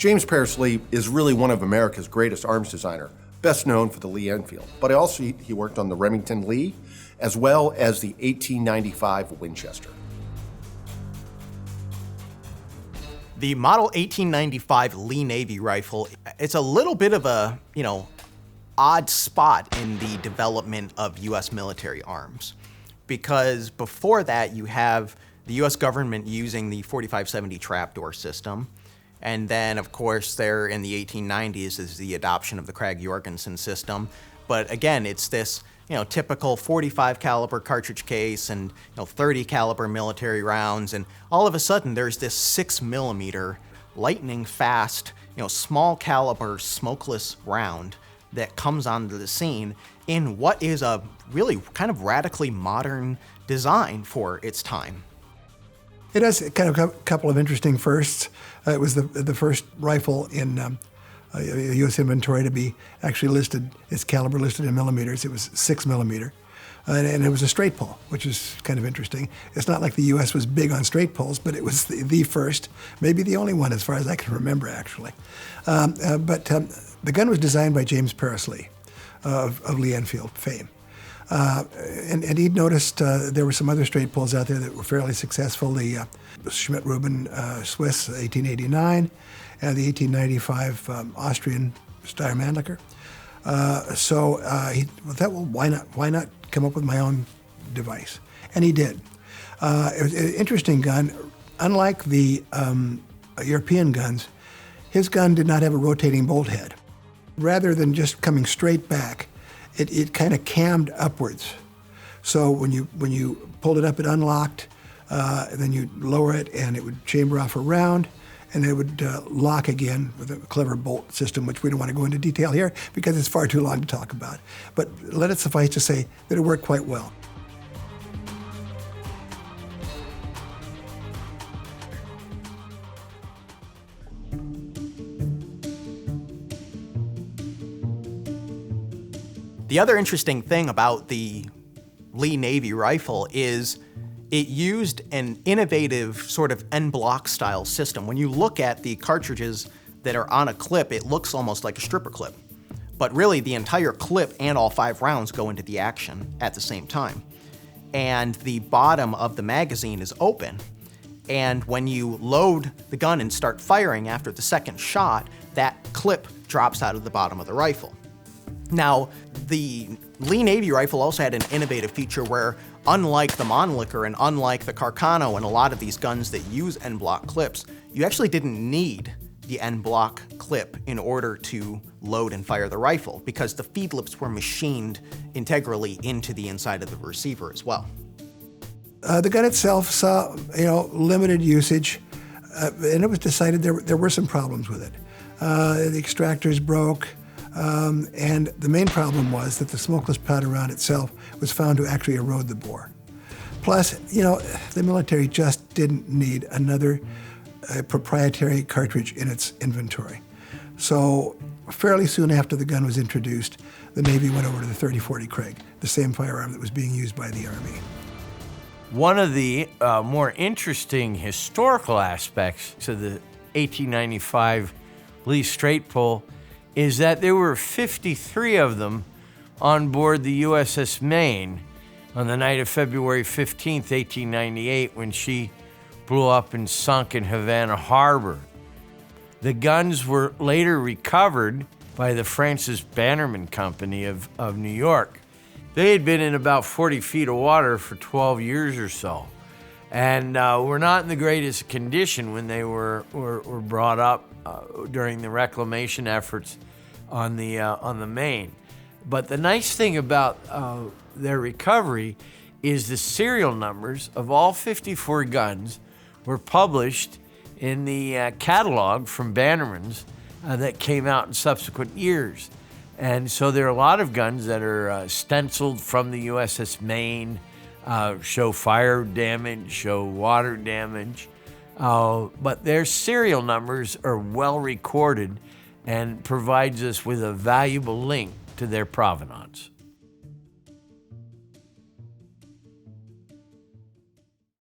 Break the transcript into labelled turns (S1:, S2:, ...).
S1: James Paris Lee is really one of America's greatest arms designer, best known for the Lee Enfield, but he worked on the Remington Lee, as well as the 1895 Winchester.
S2: The model 1895 Lee Navy rifle, it's a little bit of a, odd spot in the development of U.S. military arms. Because before that, you have the U.S. government using the 4570 Trapdoor system. And then, of course, there in the 1890s is the adoption of the Krag-Jorgensen system. But again, it's this typical 45 caliber cartridge case and 30 caliber military rounds. And all of a sudden, there's this 6mm lightning fast, small caliber smokeless round that comes onto the scene in what is a really kind of radically modern design for its time.
S3: It has kind of a couple of interesting firsts. It was the first rifle in U.S. inventory to be actually listed, its caliber listed in millimeters. It was 6mm. And it was a straight pull, which is kind of interesting. It's not like the U.S. was big on straight pulls, but it was the first, maybe the only one as far as I can remember, actually. But the gun was designed by James Paris Lee of Lee Enfield fame. And he'd noticed there were some other straight pulls out there that were fairly successful. The Schmidt-Rubin Swiss 1889 and the 1895 Austrian Steyr-Mannlicher. So he thought, well, why not come up with my own device? And he did. It was an interesting gun. Unlike the European guns, his gun did not have a rotating bolt head. Rather than just coming straight back, it kind of cammed upwards. So when you pulled it up, it unlocked, then you lower it and it would chamber off a round, and it would lock again with a clever bolt system, which we don't want to go into detail here because it's far too long to talk about. But let it suffice to say that it worked quite well.
S2: The other interesting thing about the Lee Navy rifle is it used an innovative sort of en-bloc style system. When you look at the cartridges that are on a clip, it looks almost like a stripper clip. But really, the entire clip and all 5 rounds go into the action at the same time. And the bottom of the magazine is open. And when you load the gun and start firing after the second shot, that clip drops out of the bottom of the rifle. Now, the Lee Navy rifle also had an innovative feature where, unlike the Mannlicher and unlike the Carcano and a lot of these guns that use en-bloc clips, you actually didn't need the en-bloc clip in order to load and fire the rifle because the feed lips were machined integrally into the inside of the receiver as well.
S3: The gun itself saw, limited usage, and it was decided there were some problems with it. The extractors broke. And the main problem was that the smokeless powder round itself was found to actually erode the bore. Plus, the military just didn't need another proprietary cartridge in its inventory. So fairly soon after the gun was introduced, the Navy went over to the 3040 Krag, the same firearm that was being used by the Army.
S4: One of the more interesting historical aspects to the 1895 Lee straight pull is that there were 53 of them on board the USS Maine on the night of February 15th, 1898, when she blew up and sunk in Havana Harbor. The guns were later recovered by the Francis Bannerman Company of New York. They had been in about 40 feet of water for 12 years or so, and were not in the greatest condition when they were brought up during the reclamation efforts on the Maine. But the nice thing about their recovery is the serial numbers of all 54 guns were published in the catalog from Bannerman's that came out in subsequent years. And so there are a lot of guns that are stenciled from the USS Maine, show fire damage, show water damage, but their serial numbers are well recorded and provides us with a valuable link to their provenance.